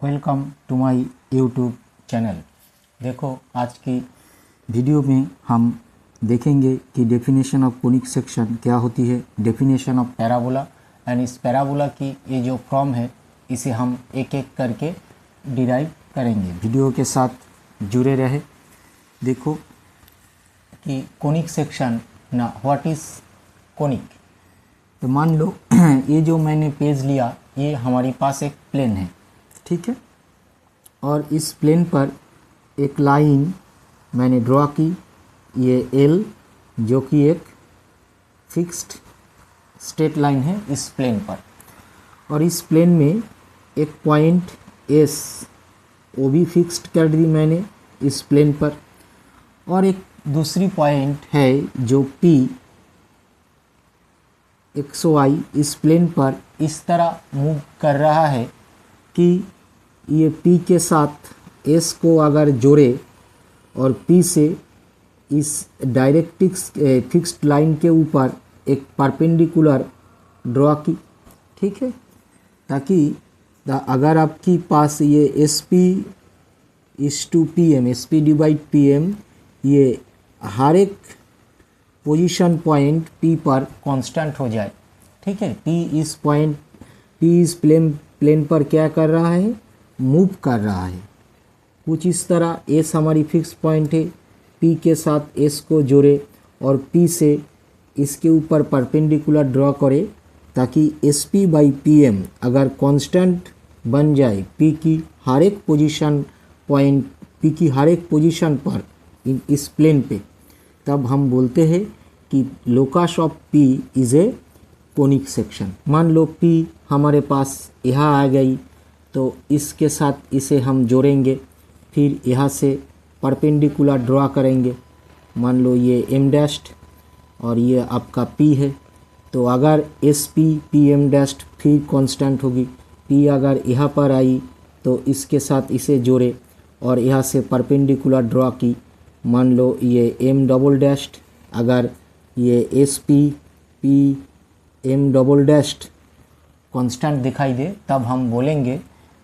Welcome to my YouTube channel. देखो, आज की वीडियो में हम देखेंगे कि डेफिनेशन ऑफ कोनिक सेक्शन क्या होती है, डेफिनेशन ऑफ पैराबोला एंड इस पैराबोला की ये जो फॉर्म है इसे हम एक एक करके डिराइव करेंगे। वीडियो के साथ जुड़े रहे। देखो कि कोनिक सेक्शन ना व्हाट इज़ कोनिक। तो मान लो ये जो मैंने पेज लिया, ये हमारे पास एक प्लेन है, ठीक है, और इस प्लेन पर एक लाइन मैंने ड्रॉ की, ये एल, जो कि एक फिक्स्ड स्ट्रेट लाइन है इस प्लेन पर, और इस प्लेन में एक पॉइंट एस, वो भी फिक्स्ड कर दी मैंने इस प्लेन पर, और एक दूसरी पॉइंट है जो पी एक्स वाई इस प्लेन पर इस तरह मूव कर रहा है कि ये P के साथ S को अगर जोड़े और P से इस डायरेक्ट्रिक्स फिक्स्ड लाइन के ऊपर एक परपेंडिकुलर ड्रॉ की, ठीक है, ताकि अगर आपके पास ये SP is to PM, SP divide PM, ये हर एक पोजीशन पॉइंट P पर कांस्टेंट हो जाए, ठीक है। P इस प्लेन पर क्या कर रहा है, मूव कर रहा है कुछ इस तरह। S हमारी फिक्स पॉइंट है, P के साथ S को जोड़े और P से इसके ऊपर परपेंडिकुलर ड्रॉ करे, ताकि SP बाई PM अगर कांस्टेंट बन जाए P की हर एक पोजीशन पॉइंट, P की हर एक पोजीशन पर इस प्लेन पे, तब हम बोलते हैं कि locus of P is a conic section. मान लो P हमारे पास यहाँ आ गई, तो इसके साथ इसे हम जोड़ेंगे, फिर यहाँ से परपेंडिकुलर ड्रॉ करेंगे। मान लो ये M डैश्ड और ये आपका P है, तो अगर SP PM डैश्ड फिर कांस्टेंट होगी, P अगर यहाँ पर आई तो इसके साथ इसे जोड़े और यहाँ से परपेंडिकुलर ड्रॉ की। मान लो ये M डबल डैश्ड, अगर ये SP PM double dashed constant दिखाई दे, तब हम बोलेंगे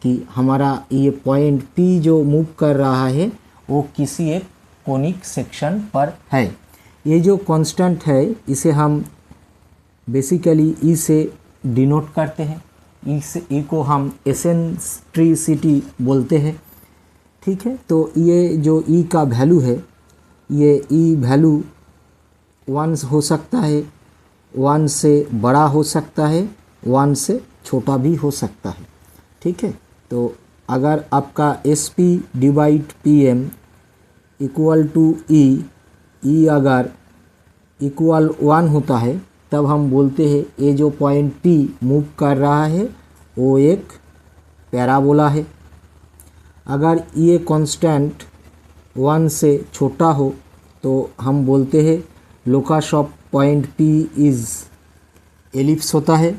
कि हमारा ये पॉइंट P जो मूव कर रहा है वो किसी एक कोनिक सेक्शन पर है। ये जो कांस्टेंट है इसे हम बेसिकली E से डिनोट करते हैं। E को हम एसेंट्रिसिटी बोलते हैं, ठीक है। तो ये जो E का वैल्यू है, ये E वैल्यू 1 हो सकता है, 1 से बड़ा हो सकता है, 1 से छोटा भी हो सकता है, ठीक है। तो अगर आपका SP divide PM equal to E अगर इक्वल 1 होता है, तब हम बोलते हैं ये जो पॉइंट P मूव कर रहा है वो एक पैराबोला है। अगर ये कांस्टेंट 1 से छोटा हो तो हम बोलते हैं locus of point P is ellipse होता है।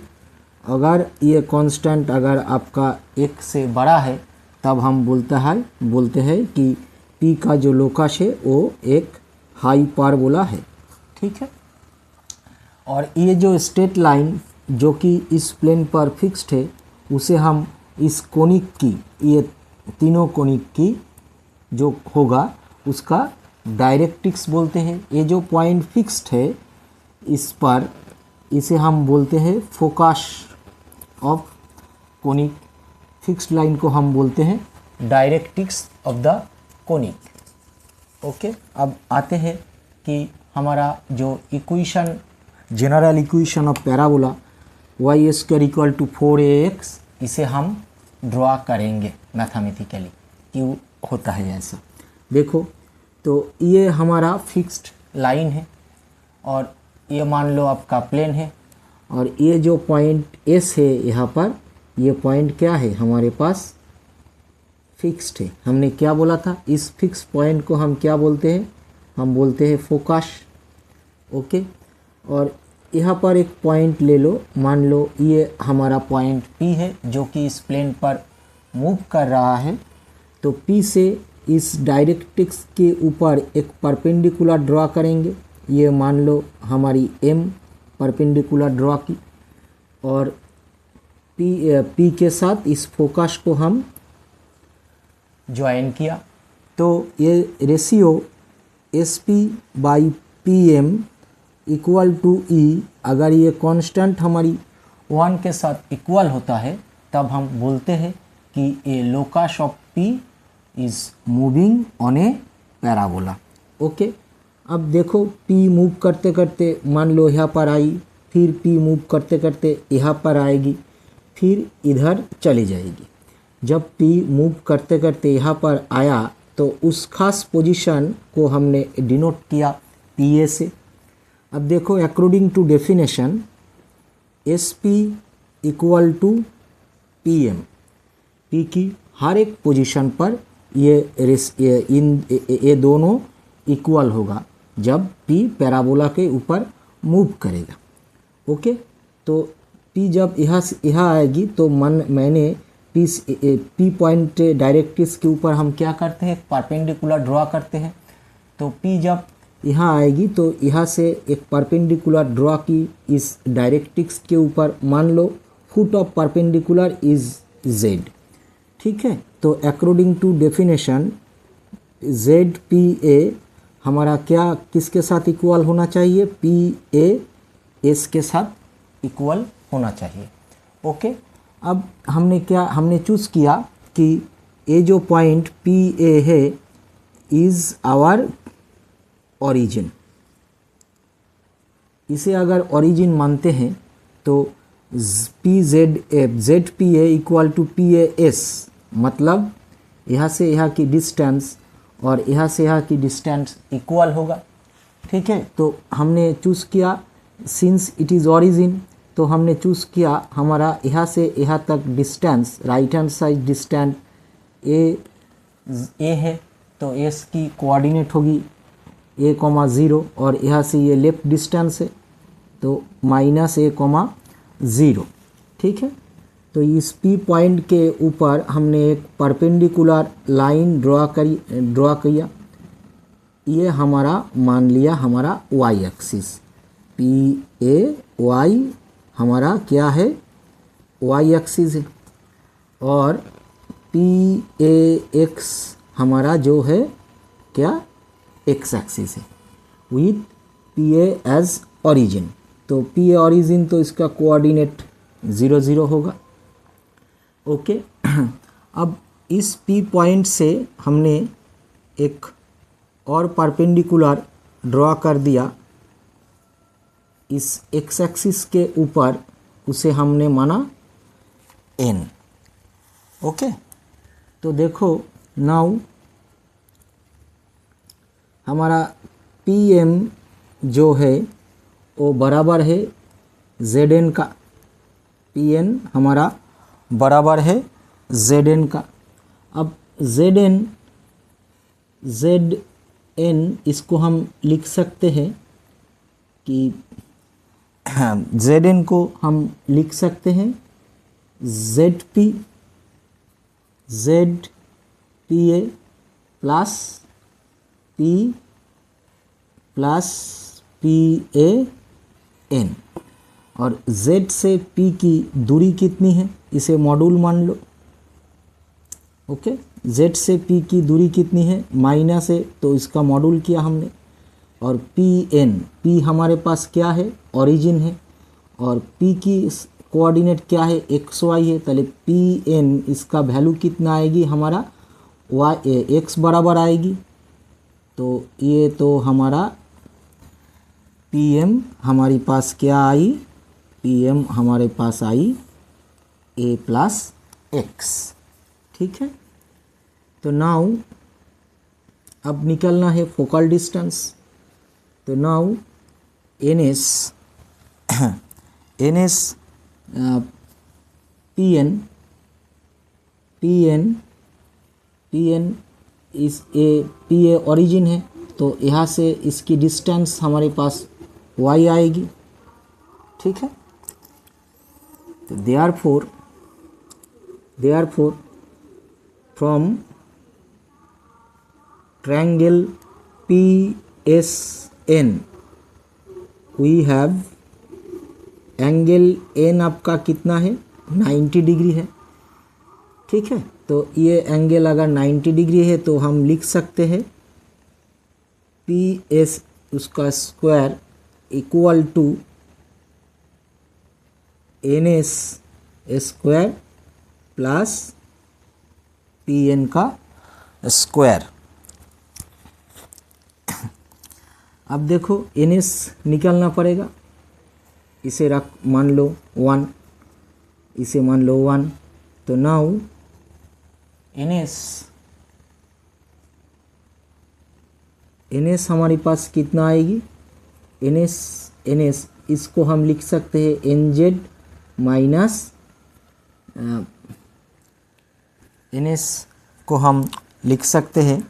अगर ये कांस्टेंट अगर आपका 1 से बड़ा है, तब हम बोलते हैं कि P का जो लोकस है वो एक हाइपरबोला है, ठीक है। और ये जो स्ट्रेट लाइन जो कि इस प्लेन पर फिक्स्ड है, उसे हम इस कोनिक की, ये तीनों कोनिक की जो होगा उसका डायरेक्ट्रिक्स बोलते हैं। ये जो पॉइंट फिक्स्ड है इस पर, इसे हम बोलते हैं focus of conic. Fixed line को हम बोलते हैं directrix of the conic. Okay, अब आते हैं कि हमारा जो equation, general equation of parabola y² equal to 4ax, इसे हम ड्रॉ करेंगे मैथमेटिकली। क्यों होता है ऐसा, देखो। तो ये हमारा फिक्स्ड लाइन है और ये मान लो आपका प्लेन है, और ये जो पॉइंट S है यहाँ पर, ये पॉइंट क्या है हमारे पास, फिक्स्ड है। हमने क्या बोला था, इस फिक्स पॉइंट को हम क्या बोलते हैं, हम बोलते हैं फोकस, ओके। और यहाँ पर एक पॉइंट ले लो, मान लो ये हमारा पॉइंट P है जो कि इस प्लेन पर मूव कर रहा है। तो P से इस डायरेक्ट्रिक्स के ऊपर एक परपेंडिकुलर ड्रॉ करेंगे। ये मान लो हमारी M परपेंडिकुलर ड्रॉ की, और P के साथ इस फोकस को हम ज्वाइन किया तो ये ratio SP/PM equal to E, अगर ये कांस्टेंट हमारी 1 के साथ इक्वल होता है तब हम बोलते हैं कि a locus of P is moving on a parabola. Okay, अब देखो P मूव करते करते मान लो यहाँ पर आई, फिर P मूव करते करते यहाँ पर आएगी, फिर इधर चली जाएगी। जब P मूव करते करते यहाँ पर आया तो उस खास पोजीशन को हमने डिनोट किया PA से। अब देखो according to definition SP equal to PM, P की हर एक पोजीशन पर ये दोनों इक्वल होगा जब P पैराबोला के ऊपर मूव करेगा। ओके, तो P जब यहाँ आएगी तो मैंने P पॉइंट डायरेक्ट्रिक्स के ऊपर हम क्या करते हैं, परपेंडिकुलर ड्रॉ करते हैं। तो P जब यहाँ आएगी तो यहाँ से एक परपेंडिकुलर ड्रॉ की इस डायरेक्ट्रिक्स के ऊपर, मान लो foot of perpendicular is Z। ठीक है, तो अकॉर्डिंग टू डेफिनेशन ZPA हमारा क्या किसके साथ इक्वल होना चाहिए, PAS के साथ इक्वल होना चाहिए। ओके, अब हमने चूज़ किया कि ये जो पॉइंट PA है इज़ आवर ओरिजिन। इसे अगर ओरिजिन मानते हैं तो ZPA इक्वल टू PAS, मतलब यहाँ से यहाँ की डिस्टेंस और यहाँ से यहाँ की डिस्टेंस इक्वल होगा। ठीक है, तो हमने चूज़ किया सिंस इट इज़ ओरिजिन, तो हमने चूज़ किया हमारा यहाँ से यहाँ तक distance, right hand side distance a है, तो एस की कोऑर्डिनेट होगी A,0 और यहाँ से ये लेफ्ट डिस्टेंस है तो -A,0। ठीक है, तो इस P पॉइंट के ऊपर हमने एक परपेंडिकुलर लाइन ड्रॉ किया। ये हमारा मान लिया हमारा Y एक्सिस, PAY हमारा क्या है, Y एक्सिस है, और PAX हमारा जो है क्या, X एक्सिस है, विथ PA एज ओरिजिन। तो PA ओरिजिन तो इसका कोऑर्डिनेट 0 0 होगा। ओके, अब इस P पॉइंट से हमने एक और परपेंडिकुलर ड्रॉ कर दिया इस X एक्सिस के ऊपर, उसे हमने माना N। ओके, तो देखो नाउ हमारा PM जो है वो बराबर है Zn का, PN हमारा बराबर है Zn का। अब Zn इसको हम लिख सकते हैं कि Zn को हम लिख सकते हैं ZPA plus P plus PAN, और Z से P की दूरी कितनी है, इसे मॉड्यूल मान लो। ओके, Z से P की दूरी कितनी है, माइनस है, तो इसका मॉड्यूल किया हमने। और P हमारे पास क्या है, ओरिजिन है, और P की कोऑर्डिनेट क्या है, XY है, तले PN इसका वैल्यू कितना आएगी, हमारा X बराबर आएगी। तो ये तो हमारा PM हमारे पास क्या आई, PM हमारे पास आई A प्लस X। ठीक है, तो नाउ अब निकलना है फोकल डिस्टेंस। तो नाउ NS PN इस PA ओरिजिन है, तो यहाँ से इसकी डिस्टेंस हमारे पास Y आएगी। ठीक है, तो therefore from triangle PSN we have angle N आपका कितना है, 90 डिग्री है। ठीक है, तो ये एंगल अगर 90 डिग्री है तो हम लिख सकते हैं पी एस उसका square equal to N S square plus P N का स्क्वायर। अब देखो एन एस निकालना पड़ेगा, इसे रख मान लो 1, इसे मान लो 1, तो नाउ एन एस हमारे पास कितना आएगी, एन एस इसको हम लिख सकते हैं N Z minus N S को हम लिख सकते हैं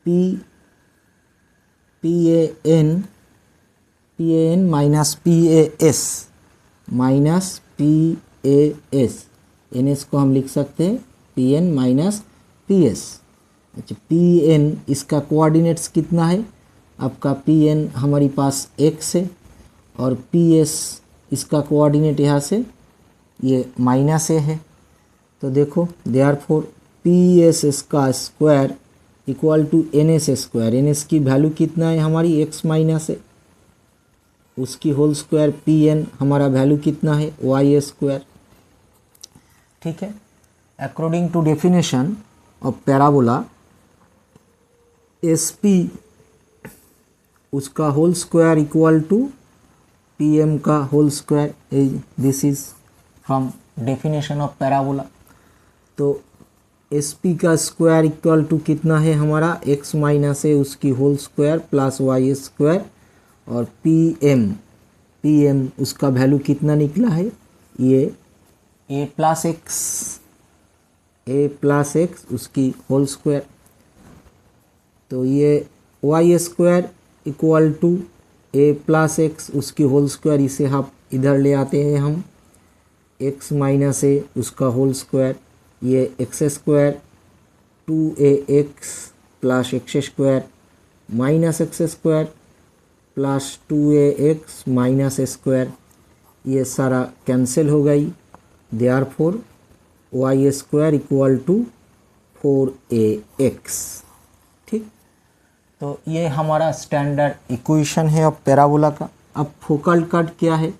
P A N minus P A S, N S को हम लिख सकते हैं P N minus P S. अच्छा, पी एन इसका कोऑर्डिनेट्स कितना है, आपका पी एन हमारे पास x है और पी एस इसका कोऑर्डिनेट यहाँ से ये माइनस ए है। तो देखो देयरफॉर पी एस का square equal to N S square, N S की वैल्यू कितना है हमारी x माइनस है, उसकी होल स्क्वायर पी एन हमारा वैल्यू कितना है y स्क्वायर। ठीक है, according to definition of parabola S P उसका whole square equal to P M का whole square, this is from definition of parabola. तो एस पी का स्क्वायर इक्वल टू कितना है हमारा x माइनस है उसकी whole square plus y square, और पी एम उसका वैल्यू कितना निकला है ये a प्लस x उसकी होल स्क्वायर। तो ये y square equal to a plus x उसकी होल स्क्वायर, इसे हम इधर ले आते हैं हम x माइनस ए उसका होल स्क्वायर, ये x square 2ax plus x square minus x square plus 2ax minus square, ये सारा कैंसिल हो गई। Therefore y square equal to 4ax। ठीक, तो ये हमारा स्टैंडर्ड इक्वेशन है अब पैराबोला का। अब फोकल कट क्या है,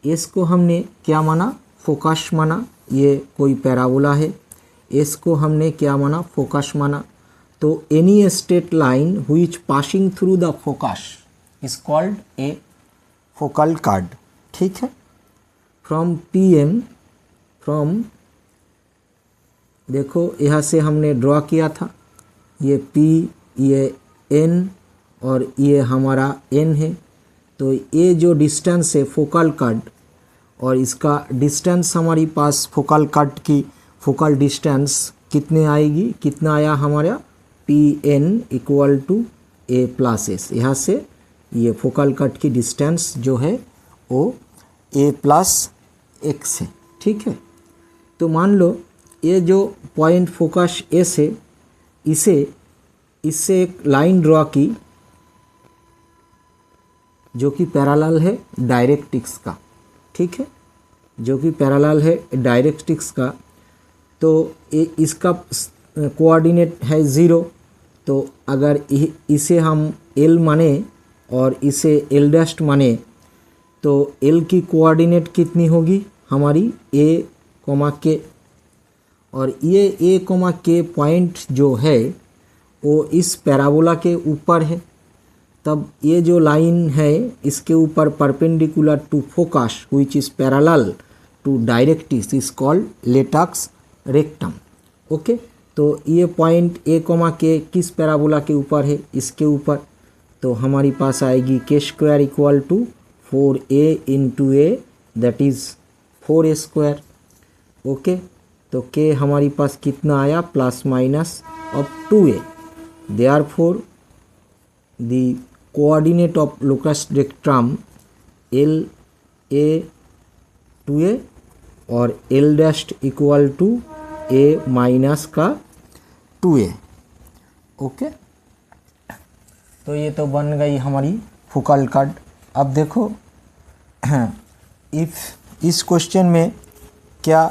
इसको हमने क्या माना, फोकस माना, ये कोई पैराबोला है, इसको हमने क्या माना, फोकस माना। तो any straight line which passing through the focus is called a focal cut. ठीक है, फ्रॉम पी एम, फ्रॉम देखो यहाँ से हमने ड्रॉ किया था, ये पी, ये एन और ये हमारा एन है। तो ये जो डिस्टेंस है फोकल कट और इसका डिस्टेंस हमारी पास फोकल कट की फोकल डिस्टेंस कितने आएगी, कितना आया हमारा P N equal to a plus S. यहाँ से ये फोकल कट की डिस्टेंस जो है वो ए प्लस एक्स है। ठीक है, तो मान लो ये जो पॉइंट फोकस एस है, इससे एक लाइन ड्रॉ की जो कि पैरेलल है डायरेक्ट्रिक्स का। ठीक है, जो कि पैरेलल है डायरेक्ट्रिक्स का। तो इसका कोऑर्डिनेट है 0, तो अगर इसे हम L माने और इसे L डैश माने तो L की कोऑर्डिनेट कितनी होगी हमारी a, k, और ये a, k पॉइंट जो है वो इस पैराबोला के ऊपर है। तब ये जो लाइन है इसके ऊपर perpendicular to focus which is parallel to directrix is called latus rectum. Okay, तो ये पॉइंट a, k किस पैराबोला के ऊपर है, इसके ऊपर। तो हमारी पास आएगी k square equal to 4a into a, that is 4a square. Okay, तो k हमारी पास कितना आया, plus minus of 2a। Therefore the coordinate of locus rectum L a 2a और L dash equal to a minus का 2a। Okay, तो ये तो बन गई हमारी फोकल कट। अब देखो इफ इस क्वेश्चन में क्या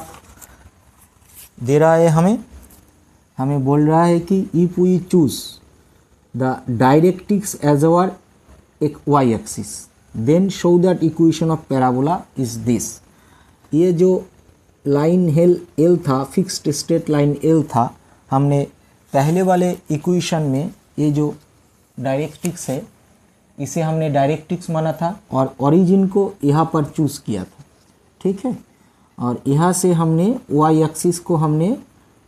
दे रहा है हमें बोल रहा है कि if we choose the directrix as our एक y axis then show that equation of parabola is this. ये जो लाइन एल था, फिक्स्ड स्टेट लाइन एल था, हमने पहले वाले इक्वेशन में ये जो डायरेक्ट्रिक्स है इसे हमने डायरेक्ट्रिक्स माना था और ओरिजिन को यहाँ पर चूज़ किया था, ठीक है। और यहाँ से हमने वाई एक्सिस को हमने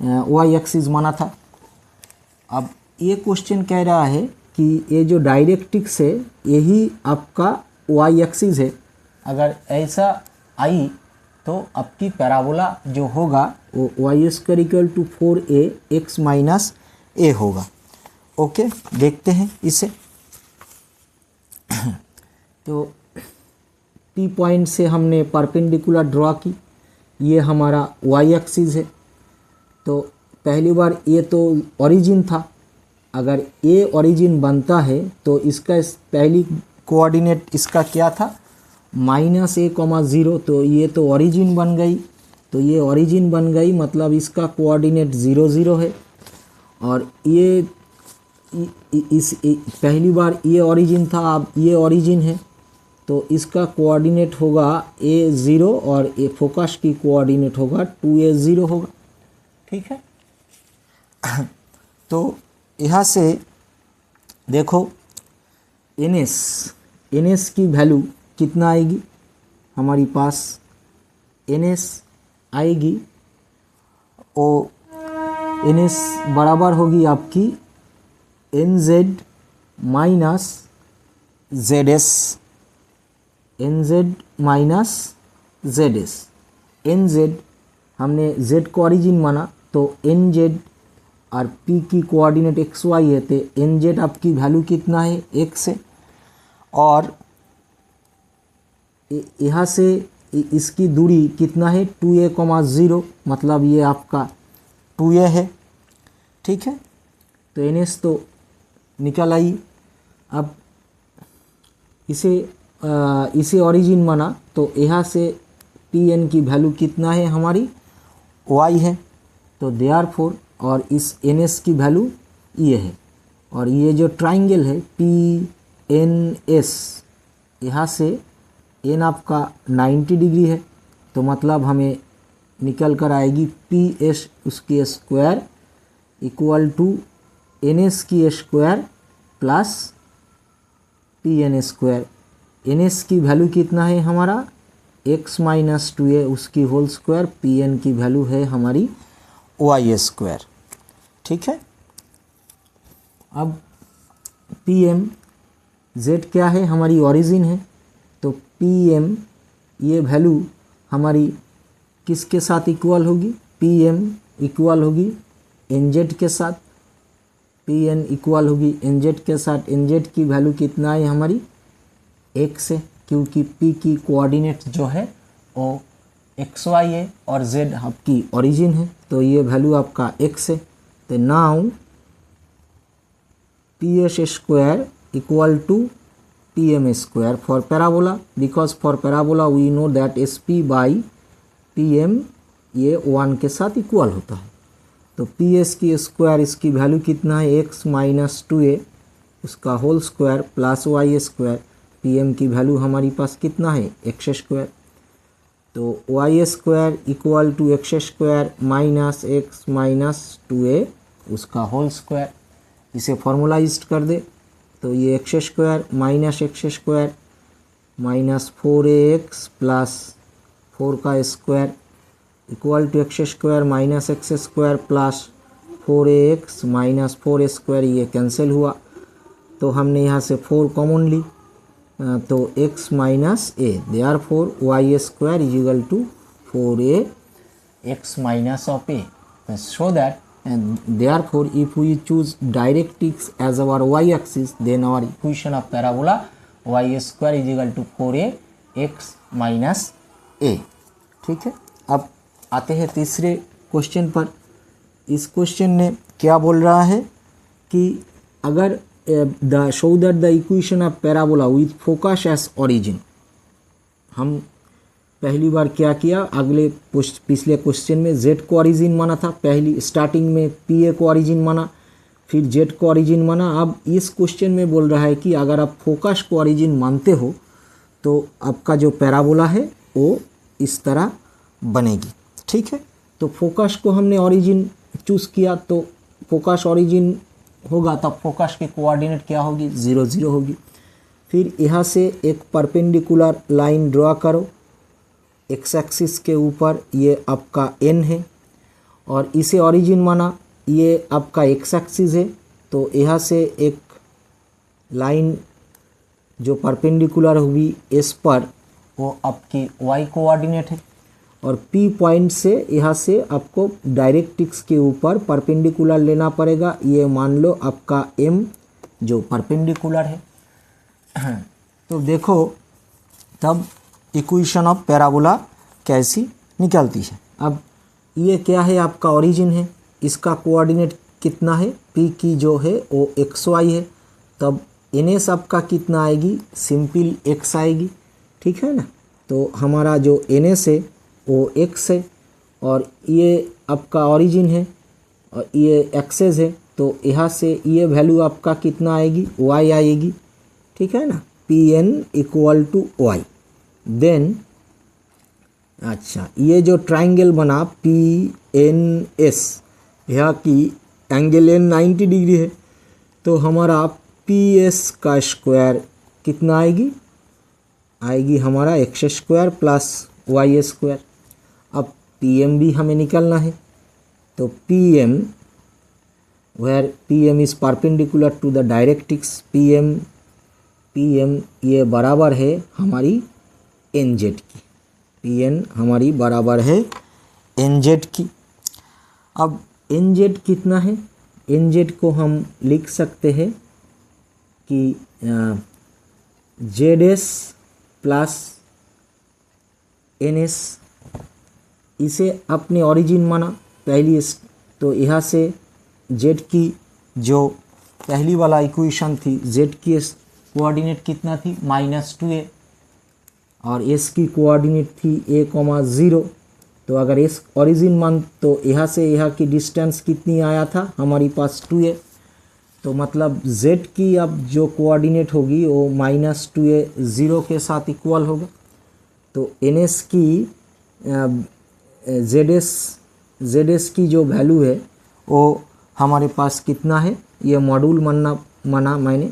वाई एक्सिस माना था। अब ये क्वेश्चन कह रहा है कि ये जो डायरेक्ट्रिक्स है यही आपका वाई एक्सिस है। अगर ऐसा आई तो आपकी पैराबोला जो होगा वो y square equal to 4a x minus a होगा। ओके, देखते हैं इसे। तो P पॉइंट से हमने परपेंडिकुलर ड्रॉ की, ये हमारा वाई एक्सिस है। तो पहली बार ये तो ओरिजिन था, अगर ये ओरिजिन बनता है तो इसका पहली कोऑर्डिनेट इसका क्या था, -a,0, तो ये तो ओरिजिन बन गई। तो ये ओरिजिन बन गई मतलब इसका कोऑर्डिनेट 0 0 है। और ये पहली बार ये ओरिजिन था, अब ये ओरिजिन है तो इसका कोऑर्डिनेट होगा a0 और ए फोकस की कोऑर्डिनेट होगा 2a0 होगा, ठीक है। तो यहाँ से देखो NS की वैल्यू कितना आएगी हमारी पास, NS आएगी ओ NS बराबर होगी आपकी NZ minus ZS, NZ minus ZS। NZ हमने Z को ओरिजिन माना तो NZ और P की कोऑर्डिनेट XY है तो NZ आपकी वैल्यू कितना है, x है। और यहाँ से इसकी दूरी कितना है 2a,0, मतलब ये आपका 2a है, ठीक है। तो NS तो निकल आई। अब इसे ओरिजिन माना तो यहाँ से Pn की वैल्यू कितना है हमारी y है, तो देयरफॉर और इस NS की वैल्यू ये है। और ये जो ट्राइंगल है PNS, यहाँ से n आपका 90 डिग्री है तो मतलब हमें निकल कर आएगी PS उसकी स्क्वायर इक्वल टू NS की square plus PN square. NS की वैल्यू कितना है हमारा x माइनस 2a उसकी होल स्क्वायर, PN की वैल्यू है हमारी y स्क्वायर, ठीक है। अब PM Z क्या है, हमारी ओरिजिन है, तो PM ये वैल्यू हमारी किसके साथ इक्वल होगी, PM इक्वल होगी NZ के साथ, PN इक्वल होगी NZ के साथ। NZ की वैल्यू कितना है हमारी x है, क्योंकि P की कोऑर्डिनेट जो है वो XY है और Z आपकी ओरिजिन है, तो ये वैल्यू आपका x है। तो now PS square equal to PM square for parabola, because for parabola we know that SP by PM ये 1 के साथ इक्वल होता है। तो PS की स्क्वायर इसकी वैल्यू कितना है x माइनस 2a उसका whole square plus y square. PM की वैल्यू हमारी पास कितना है x स्क्वायर, तो y square equal to x square minus x minus 2a उसका होल स्क्वायर। इसे फॉर्मुलाइज कर दे तो ये x square minus x square minus 4ax plus 4 का square equal to x square minus x square plus 4ax minus 4 square, ये cancel हुआ तो हमने यहाँ से 4 कॉमन ली तो x minus a, therefore y square is equal to 4a x minus of a, so that and therefore if we choose directrix as our y axis then our equation of parabola y square is equal to 4a x minus a, ठीक है। अब आते हैं तीसरे question पर। इस question ने क्या बोल रहा है कि अगर the show that the equation of parabola with focus as origin, हम पहली बार क्या किया, पिछले क्वेश्चन में z को ओरिजिन माना था, पहली स्टार्टिंग में pa को ओरिजिन माना, फिर z को ओरिजिन माना। अब इस क्वेश्चन में बोल रहा है कि अगर आप फोकस को ओरिजिन मानते हो तो आपका जो पैराबोला है वो इस तरह बनेगी। ठीक है, तो फोकस को हमने ओरिजिन चूज़ किया, तो फोकस ओरिजिन होगा तब फोकस के कोऑर्डिनेट क्या होगी, 0 0 होगी। फिर यहाँ से एक परपेंडिकुलर लाइन ड्रॉ करो एक्स एक्सिस के ऊपर, ये आपका n है और इसे ओरिजिन माना, ये आपका एक्स एक्सिस है। तो यहाँ से एक लाइन जो परपेंडिकुलर हुई s पर वो आपकी y कोऑर्डिनेट है और P पॉइंट से यहाँ से आपको डायरेक्ट्रिक्स के ऊपर परपेंडिकुलर लेना पड़ेगा। ये मान लो आपका m जो परपेंडिकुलर है। तो देखो तब इक्वेशन ऑफ पैराबोला कैसी निकलती है। अब ये क्या है, आपका ओरिजिन है, इसका कोऑर्डिनेट कितना है, P की जो है वो xy है, तब NS आपका कितना आएगी, सिंपल x आएगी। ठीक है ना, तो हमारा जो NS है वो x है और ये आपका ओरिजिन है और ये एक्सेस है, तो यहाँ से ये वैल्यू आपका कितना आएगी, y आएगी। ठीक है ना, Pn equal to y। Then अच्छा, ये जो ट्राइंगल बना PNS, यहाँ की एंगल n 90 डिग्री है, तो हमारा PS का स्क्वायर कितना आएगी हमारा x square plus y square. अब PM भी हमें निकालना है, तो PM where PM is perpendicular to the directrix, PM ये बराबर है हमारी NZ की, PN हमारी बराबर है NZ की। अब NZ कितना है, NZ को हम लिख सकते हैं कि ZS प्लस NS, इसे अपने ओरिजिन माना पहली, तो यहाँ से Z की जो पहली वाला इक्वेशन थी, Z की कोऑर्डिनेट कितना थी, -2a और S की कोऑर्डिनेट थी a,0। तो अगर S ओरिजिन मान तो यहाँ से यहाँ की डिस्टेंस कितनी आया था हमारी पास 2a, तो मतलब Z की अब जो कोऑर्डिनेट होगी वो -2a 0 के साथ इक्वल होगा। तो NS की ZS की जो वैल्यू है वो हमारे पास कितना है, ये मॉड्यूल माना मैंने,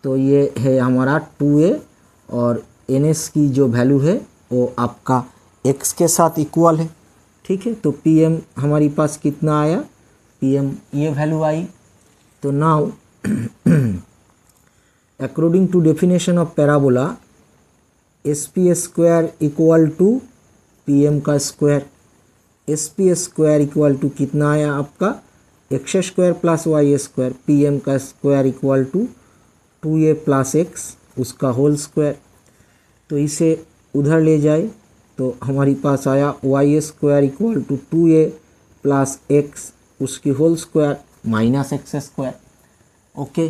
तो ये है हमारा 2a और NS की जो वैल्यू है वो आपका x के साथ इक्वल है। ठीक है, तो PM हमारी पास कितना आया, PM ये वैल्यू आई। तो now according to definition of parabola SP square equal to PM का square, SP square equal to कितना आया आपका, x square plus y square, PM का square equal to 2a plus x उसका होल स्क्वायर। तो इसे उधर ले जाए तो हमारी पास आया y square equal to 2a plus x उसकी whole square minus x square. Okay,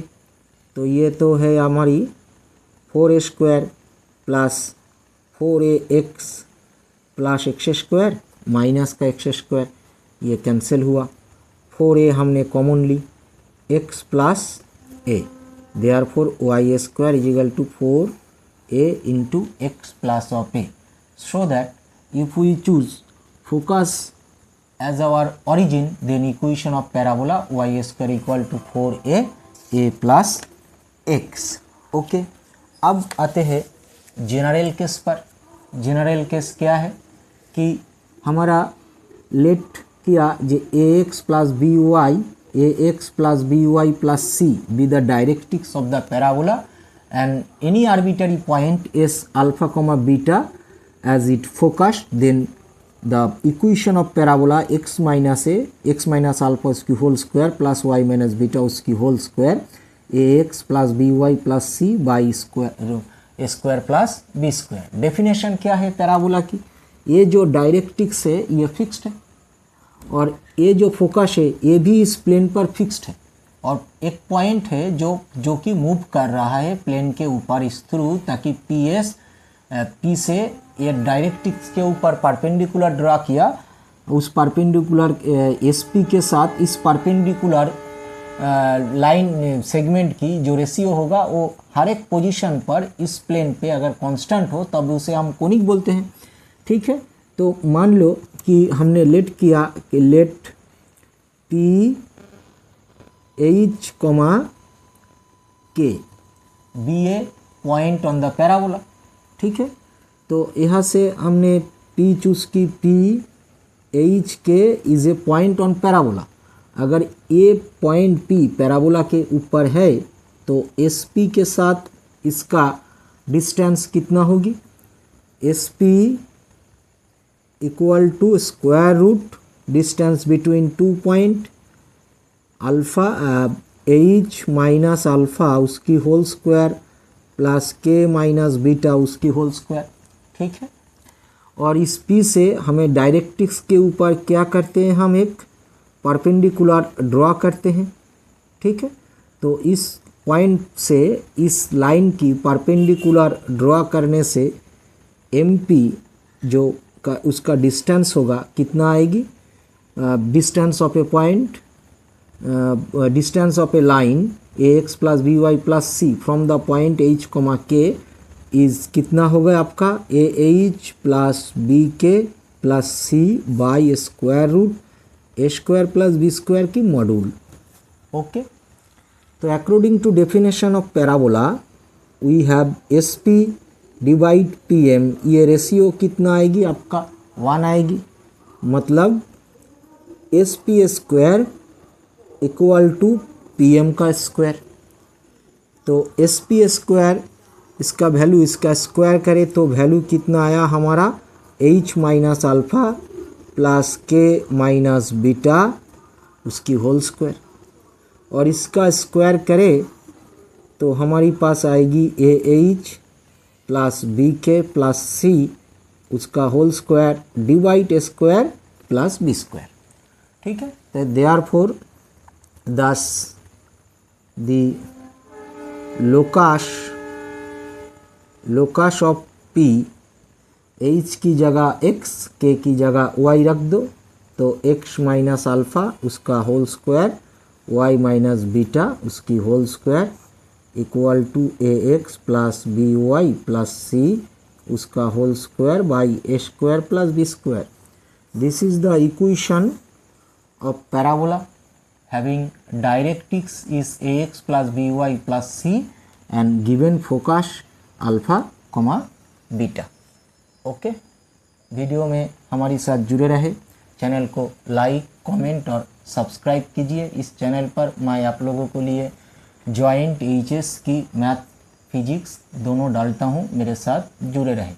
तो ये तो है हमारी 4a square plus 4ax plus x square minus का x स्क्वायर, ये कैंसिल हुआ, 4a हमने कॉमन ली, x plus a, therefore y square is equal to 4a into x plus of a, so that if we choose focus as our origin, then equation of parabola y square equal to 4a plus x। Okay, अब आते हैं general case पर। General case क्या है कि हमारा late किया जो ax plus by plus c be the directrix of the parabola and any arbitrary point s alpha comma beta as it focused, then the equation of parabola x minus alpha उसकी whole square plus y minus beta उसकी whole square ax plus by plus c by square a square plus b square। Definition क्या है parabola की, ये जो directrix है ये fixed है और ये जो फोकस है ये भी इस प्लेन पर फिक्स्ड है और एक पॉइंट है जो कि मूव कर रहा है प्लेन के ऊपर इस थ्रू, ताकि P से ये डायरेक्ट्रिक्स के ऊपर परपेंडिकुलर ड्रा किया, उस परपेंडिकुलर एसपी के साथ इस परपेंडिकुलर लाइन सेगमेंट की जो रेशियो होगा वो हर एक पोजीशन पर इस प्लेन पे अगर कांस्टेंट हो तब उसे हम कोनिक बोलते हैं। ठीक है, तो मान लो कि हमने लेट किया कि let P H comma K be a point on the parabola. ठीक है, तो यहाँ से हमने पी चूज की, P H K is a point on parabola. अगर ए पॉइंट पी पैराबोला के ऊपर है तो एस पी के साथ इसका डिस्टेंस कितना होगी, S P equal to square root distance between 2 point alpha H minus alpha उसकी whole square plus K minus beta उसकी होल स्क्वायर। ठीक है, और इस P से हमें डायरेक्ट्रिक्स के ऊपर क्या करते हैं, हम एक परपेंडिकुलर ड्रॉ करते हैं। ठीक है, तो इस पॉइंट से इस लाइन की परपेंडिकुलर ड्रॉ करने से MP जो का उसका डिस्टेंस होगा कितना आएगी, distance of a point, distance of a line ax plus B Y plus C from the point h comma K is कितना होगा आपका A H plus B K plus C by square root A square plus B square की module. Okay, तो according to definition of parabola we have S P divide P M, ये ratio कितना आएगी आपका 1 आएगी, मतलब S P square equal to P M का square. तो एस पी स्क्वायर इसका वैल्यू इसका स्क्वायर करें तो वैल्यू कितना आया हमारा h minus alpha plus K minus beta उसकी होल स्क्वायर, और इसका स्क्वायर करें तो हमारी पास आएगी A H plus B K plus सी उसका whole square divide square plus B square. ठीक है, तो therefore thus the locus of P H की जगह x, K की जगह y रख दो तो x माइनस अल्फ़ा उसका whole square y minus beta उसकी whole square equal to a x plus B Y plus सी उसका whole square by a square plus B square. This is the equation of parabola having directrix is ax plus by plus c and given focus alpha comma beta। Okay, video में हमारे साथ जुड़े रहे, channel को like comment और subscribe कीजिए। इस channel पर मैं आप लोगों के लिए जॉइंट एचएस की मैथ फिजिक्स दोनों डालता हूँ, मेरे साथ जुड़े रहे।